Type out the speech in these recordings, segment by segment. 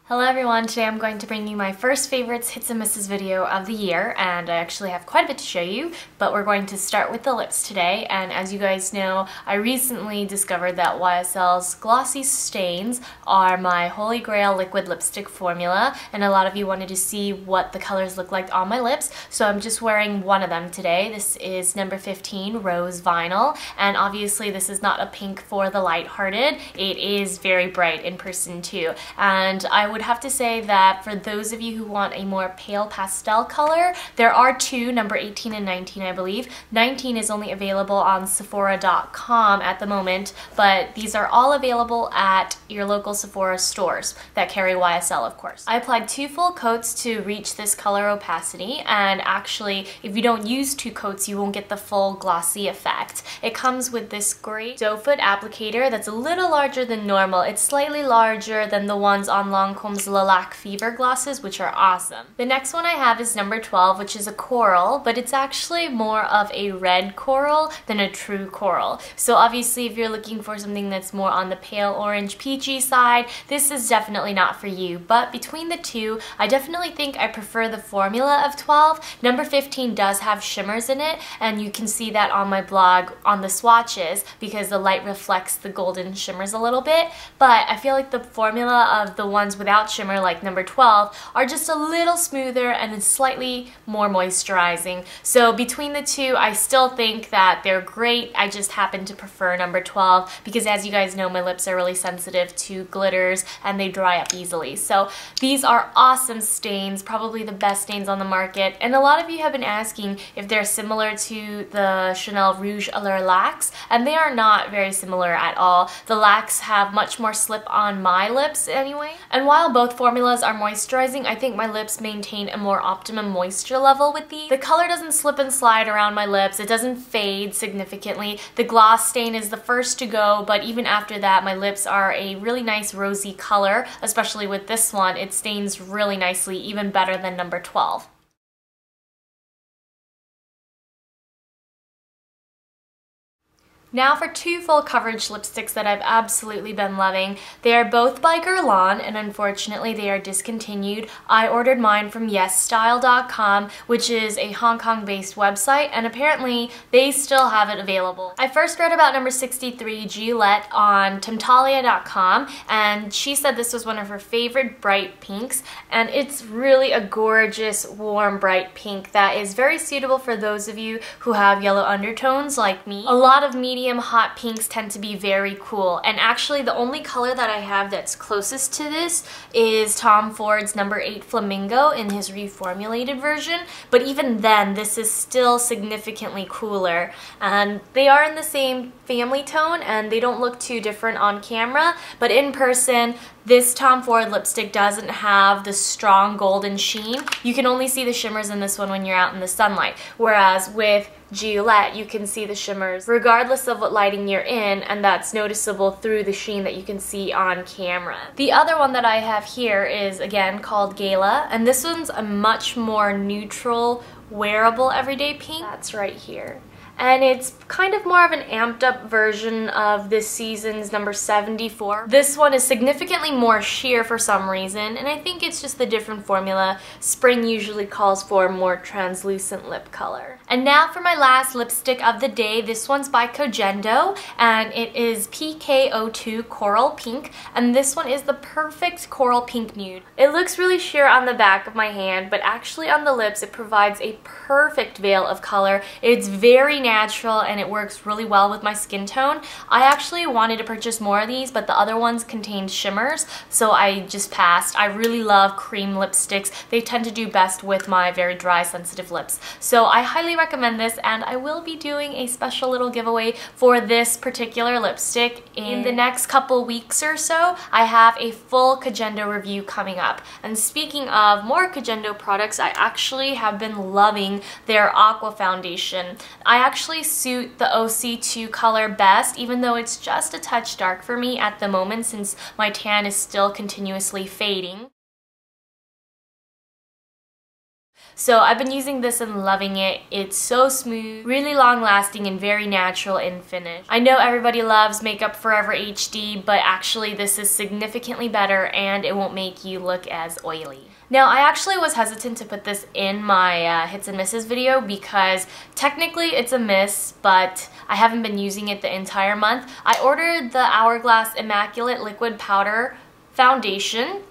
Hello everyone, today I'm going to bring you my first favorites hits and misses video of the year, and I actually have quite a bit to show you, but we're going to start with the lips today. And as you guys know, I recently discovered that YSL's Glossy Stains are my holy grail liquid lipstick formula, and a lot of you wanted to see what the colors look like on my lips, so I'm just wearing one of them today. This is number 15 Rose Vinyl, and obviously this is not a pink for the lighthearted. It is very bright in person too, and I would have to say that for those of you who want a more pale pastel color, there are two, number 18 and 19 I believe. 19 is only available on Sephora.com at the moment, but these are all available at your local Sephora stores that carry YSL, of course. I applied 2 full coats to reach this color opacity, and actually if you don't use 2 coats you won't get the full glossy effect. It comes with this great doe foot applicator that's a little larger than normal. It's slightly larger than the ones on Lancome's Lilac Fever glosses, which are awesome. The next one I have is number 12, which is a coral, but it's actually more of a red coral than a true coral. So obviously if you're looking for something that's more on the pale orange peachy side, this is definitely not for you. But between the two, I definitely think I prefer the formula of 12. Number 15 does have shimmers in it, and you can see that on my blog on the swatches because the light reflects the golden shimmers a little bit. But I feel like the formula of the ones without shimmer, like number 12, are just a little smoother and slightly more moisturizing. So between the two, I still think that they're great. I just happen to prefer number 12 because, as you guys know, my lips are really sensitive to glitters and they dry up easily. So these are awesome stains, probably the best stains on the market. And a lot of you have been asking if they're similar to the Chanel Rouge Allure Lacs, and they are not very similar at all. The lacs have much more slip on my lips anyway. And while both formulas are moisturizing, I think my lips maintain a more optimum moisture level with these. The color doesn't slip and slide around my lips. It doesn't fade significantly. The gloss stain is the first to go, but even after that, my lips are a really nice rosy color, especially with this one. It stains really nicely, even better than number 12. Now for 2 full coverage lipsticks that I've absolutely been loving. They are both by Guerlain, and unfortunately they are discontinued. I ordered mine from YesStyle.com, which is a Hong Kong based website, and apparently they still have it available. I first read about number 63 Gillette on Temptalia.com, and she said this was one of her favorite bright pinks, and it's really a gorgeous warm bright pink that is very suitable for those of you who have yellow undertones like me. A lot of medium hot pinks tend to be very cool, and actually the only color that I have that's closest to this is Tom Ford's number 8 Flamingo in his reformulated version, but even then this is still significantly cooler. And they are in the same family tone and they don't look too different on camera, but in person this Tom Ford lipstick doesn't have the strong golden sheen. You can only see the shimmers in this one when you're out in the sunlight, whereas with Gillette you can see the shimmers regardless of what lighting you're in, and that's noticeable through the sheen that you can see on camera. The other one that I have here is again called Gala, and this one's a much more neutral, wearable everyday pink. That's right here. And it's kind of more of an amped up version of this season's number 74. This one is significantly more sheer for some reason, and I think it's just the different formula. Spring usually calls for a more translucent lip color. And now for my last lipstick of the day. This one's by Cogendo, and it is PK02 Coral Pink, and this one is the perfect coral pink nude. It looks really sheer on the back of my hand, but actually on the lips it provides a perfect veil of color. It's very natural and it works really well with my skin tone. I actually wanted to purchase more of these, but the other ones contained shimmers, so I just passed. I really love cream lipsticks. They tend to do best with my very dry, sensitive lips. So I highly recommend this, and I will be doing a special little giveaway for this particular lipstick in the next couple weeks or so. I have a full Cogendo review coming up. And speaking of more Cogendo products, I actually have been loving their Aqua Foundation. I actually suit the OC2 color best, even though it's just a touch dark for me at the moment since my tan is still continuously fading. So I've been using this and loving it. It's so smooth, really long lasting, and very natural in finish. I know everybody loves Makeup Forever HD, but actually this is significantly better and it won't make you look as oily. Now, I actually was hesitant to put this in my hits and misses video because technically it's a miss, but I haven't been using it the entire month. I ordered the Hourglass Immaculate Liquid Powder Foundation,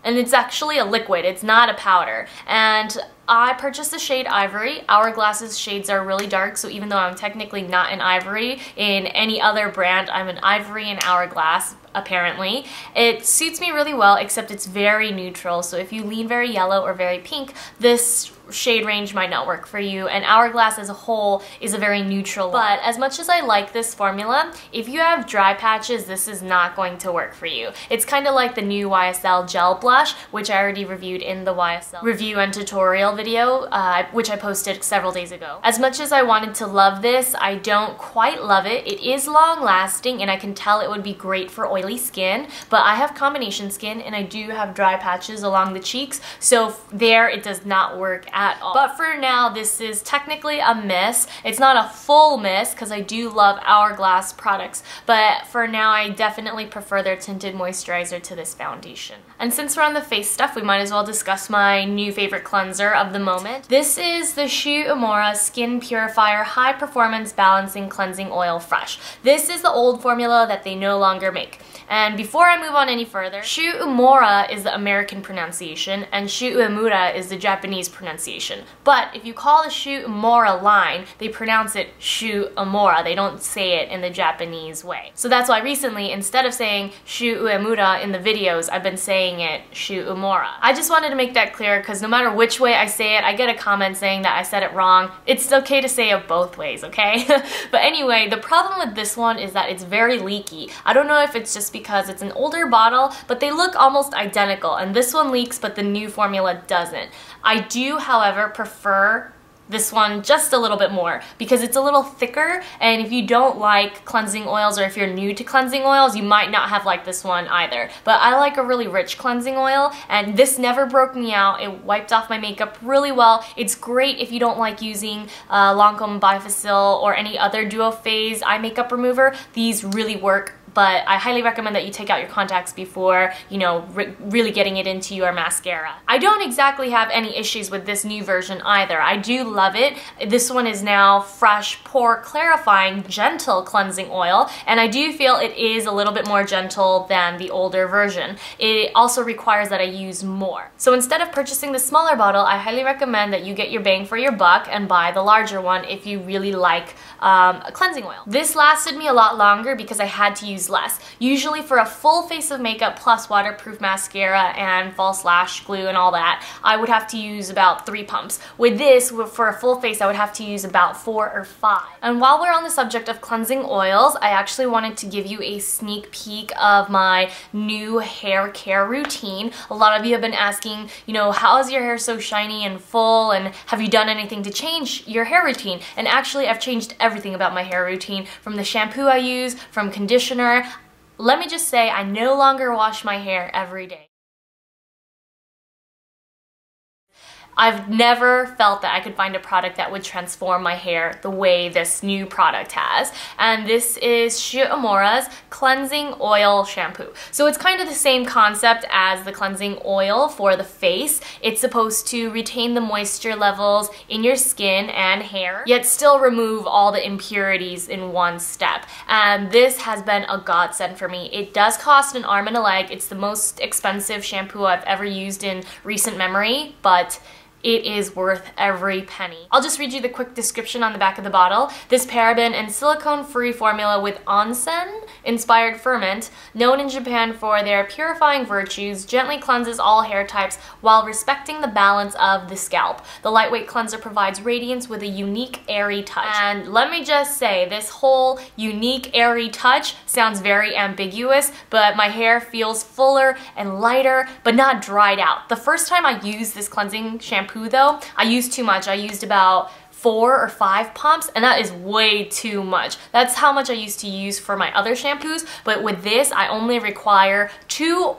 and it's actually a liquid, it's not a powder. And I purchased the shade Ivory. Hourglass's shades are really dark, so even though I'm technically not an Ivory in any other brand, I'm an Ivory in Hourglass, apparently. It suits me really well, except it's very neutral, so if you lean very yellow or very pink, this shade range might not work for you, and Hourglass as a whole is a very neutral one. But as much as I like this formula, if you have dry patches, this is not going to work for you. It's kind of like the new YSL Gel Blush, which I already reviewed in the YSL review and tutorial video, which I posted several days ago. As much as I wanted to love this, I don't quite love it. It is long lasting, and I can tell it would be great for oily skin, but I have combination skin and I do have dry patches along the cheeks, so there it does not work at all. But for now, this is technically a miss. It's not a full miss because I do love Hourglass products, but for now I definitely prefer their tinted moisturizer to this foundation. And since we're on the face stuff, we might as well discuss my new favorite cleanser of the moment. This is the Shu Uemura Skin Purifier High Performance Balancing Cleansing Oil Fresh. This is the old formula that they no longer make. And before I move on any further, Shu Uemura is the American pronunciation and Shu Uemura is the Japanese pronunciation. But if you call the Shu Uemura line, they pronounce it Shu Uemura. They don't say it in the Japanese way. So that's why recently, instead of saying Shu Uemura in the videos, I've been saying it Shu Uemura. I just wanted to make that clear because no matter which way I say it, I get a comment saying that I said it wrong. It's okay to say it both ways, okay? But anyway, the problem with this one is that it's very leaky. I don't know if it's just because it's an older bottle, but they look almost identical, and this one leaks but the new formula doesn't. I do, however, prefer this one just a little bit more because it's a little thicker, and if you don't like cleansing oils or if you're new to cleansing oils, you might not have liked this one either. But I like a really rich cleansing oil, and this never broke me out. It wiped off my makeup really well. It's great if you don't like using Lancome Bifacil or any other duo phase eye makeup remover. These really work, but I highly recommend that you take out your contacts before, you know, really getting it into your mascara. I don't exactly have any issues with this new version either. I do love it. This one is now fresh, pore clarifying, gentle cleansing oil, and I do feel it is a little bit more gentle than the older version. It also requires that I use more. So instead of purchasing the smaller bottle, I highly recommend that you get your bang for your buck and buy the larger one if you really like a cleansing oil. This lasted me a lot longer because I had to use less. Usually for a full face of makeup plus waterproof mascara and false lash glue and all that, I would have to use about 3 pumps. With this, for a full face, I would have to use about 4 or 5. And while we're on the subject of cleansing oils, I actually wanted to give you a sneak peek of my new hair care routine. A lot of you have been asking, you know, how is your hair so shiny and full, and have you done anything to change your hair routine? And actually, I've changed everything about my hair routine, from the shampoo I use, from conditioner. Let me just say, I no longer wash my hair every day. I've never felt that I could find a product that would transform my hair the way this new product has. And this is Shu Uemura's Cleansing Oil Shampoo. So it's kind of the same concept as the cleansing oil for the face. It's supposed to retain the moisture levels in your skin and hair, yet still remove all the impurities in one step. And this has been a godsend for me. It does cost an arm and a leg. It's the most expensive shampoo I've ever used in recent memory, but it is worth every penny. I'll just read you the quick description on the back of the bottle. This paraben and silicone-free formula with onsen-inspired ferment, known in Japan for their purifying virtues, gently cleanses all hair types while respecting the balance of the scalp. The lightweight cleanser provides radiance with a unique, airy touch. And let me just say, this whole unique, airy touch sounds very ambiguous, but my hair feels fuller and lighter, but not dried out. The first time I used this cleansing shampoo though, I used too much. I used about 4 or 5 pumps, and that is way too much. That's how much I used to use for my other shampoos, but with this I only require 2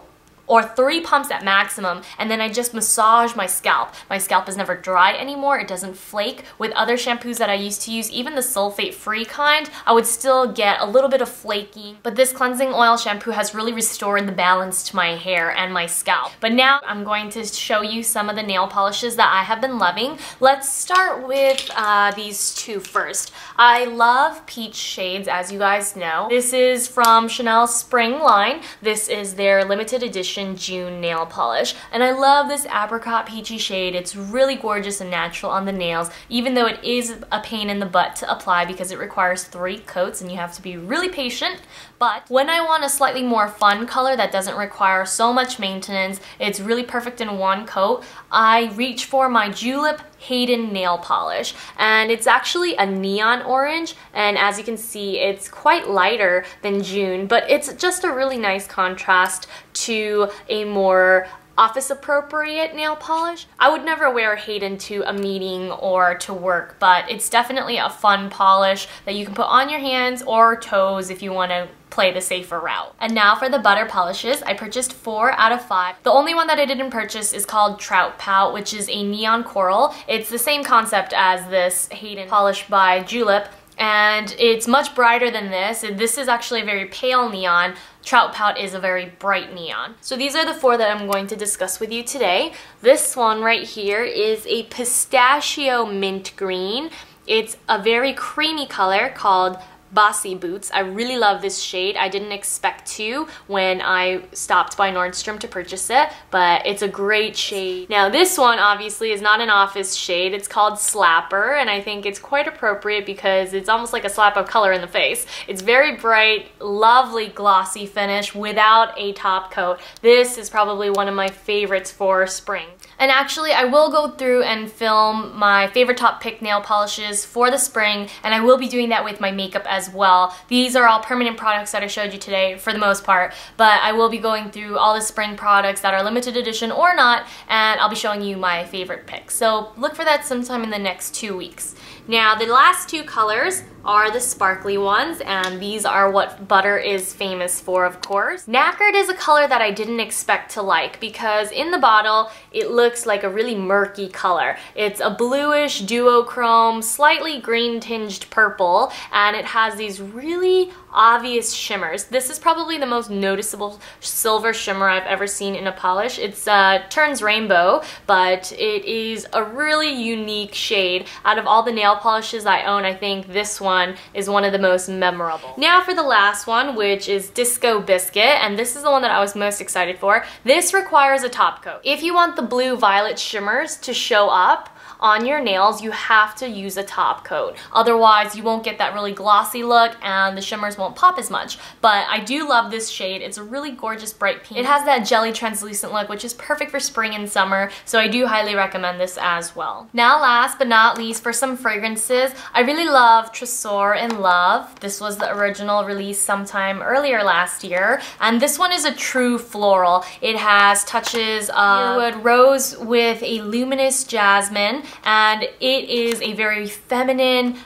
or 3 pumps at maximum, and then I just massage my scalp. My scalp is never dry anymore, it doesn't flake. With other shampoos that I used to use, even the sulfate-free kind, I would still get a little bit of flaking, but this cleansing oil shampoo has really restored the balance to my hair and my scalp. But now I'm going to show you some of the nail polishes that I have been loving. Let's start with these two first. I love peach shades, as you guys know. This is from Chanel's spring line. This is their limited edition June nail polish, and I love this apricot peachy shade. It's really gorgeous and natural on the nails, even though it is a pain in the butt to apply because it requires 3 coats and you have to be really patient. But when I want a slightly more fun color that doesn't require so much maintenance, it's really perfect in 1 coat, I reach for my Julep Hayden nail polish, and it's actually a neon orange, and as you can see it's quite lighter than June, but it's just a really nice contrast to a more office appropriate nail polish. I would never wear Hayden to a meeting or to work, but it's definitely a fun polish that you can put on your hands or toes if you want to play the safer route. And now for the butter polishes. I purchased 4 out of 5. The only one that I didn't purchase is called Trout Pout, which is a neon coral. It's the same concept as this Hayden polish by Julep, and it's much brighter than this. This is actually a very pale neon. Trout Pout is a very bright neon. So these are the 4 that I'm going to discuss with you today. This one right here is a pistachio mint green. It's a very creamy color called Bossy Boots. I really love this shade. I didn't expect to when I stopped by Nordstrom to purchase it, but it's a great shade. Now this one obviously is not an office shade. It's called Slapper, and I think it's quite appropriate because it's almost like a slap of color in the face. It's very bright, lovely glossy finish without a top coat. This is probably one of my favorites for spring. And actually I will go through and film my favorite top pick nail polishes for the spring, and I will be doing that with my makeup as well. These are all permanent products that I showed you today for the most part, but I will be going through all the spring products that are limited edition or not, and I'll be showing you my favorite picks. So look for that sometime in the next 2 weeks. Now the last 2 colors are the sparkly ones, and these are what butter is famous for, of course. Knackered is a color that I didn't expect to like because in the bottle it looks like a really murky color. It's a bluish duochrome, slightly green tinged purple, and it has these really obvious shimmers. This is probably the most noticeable silver shimmer I've ever seen in a polish. It's turns rainbow, but it is a really unique shade. Out of all the nail polishes I own, I think this one is one of the most memorable. Now for the last one, which is Disco Biscuit, and this is the one that I was most excited for. This requires a top coat. If you want the blue violet shimmers to show up on your nails, you have to use a top coat. Otherwise, you won't get that really glossy look and the shimmers won't pop as much. But I do love this shade. It's a really gorgeous bright pink. It has that jelly translucent look, which is perfect for spring and summer, so I do highly recommend this as well. Now last but not least, for some fragrances, I really love Tresor in Love. This was the original release sometime earlier last year, and this one is a true floral. It has touches of cedarwood rose with a luminous jasmine, and it is a very feminine,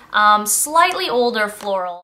slightly older floral.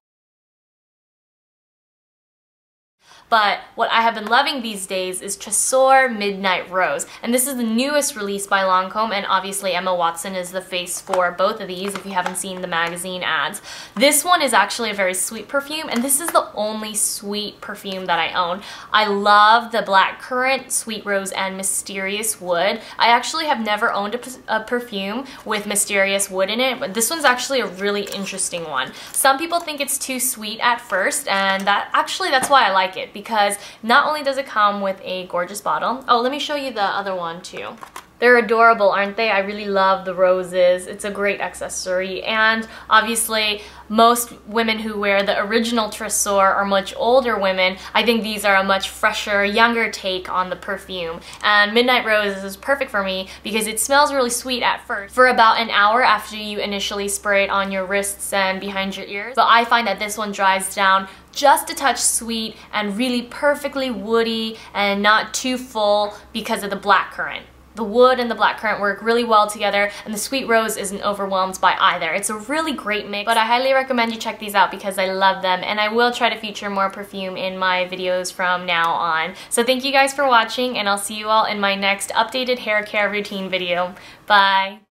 But what I have been loving these days is Tresor Midnight Rose. And this is the newest release by Lancome, and obviously Emma Watson is the face for both of these if you haven't seen the magazine ads. This one is actually a very sweet perfume, and this is the only sweet perfume that I own. I love the blackcurrant, sweet rose, and mysterious wood. I actually have never owned a perfume with mysterious wood in it, but this one's actually a really interesting one. Some people think it's too sweet at first, and that's why I like it, because not only does it come with a gorgeous bottle. Oh, let me show you the other one too. They're adorable, aren't they? I really love the roses. It's a great accessory, and obviously most women who wear the original Tresor are much older women. I think these are a much fresher, younger take on the perfume. And Midnight Rose is perfect for me because it smells really sweet at first for about an hour after you initially spray it on your wrists and behind your ears. But I find that this one dries down just a touch sweet and really perfectly woody and not too full because of the blackcurrant. The wood and the blackcurrant work really well together, and the sweet rose isn't overwhelmed by either. It's a really great mix, but I highly recommend you check these out because I love them, and I will try to feature more perfume in my videos from now on. So thank you guys for watching, and I'll see you all in my next updated hair care routine video. Bye!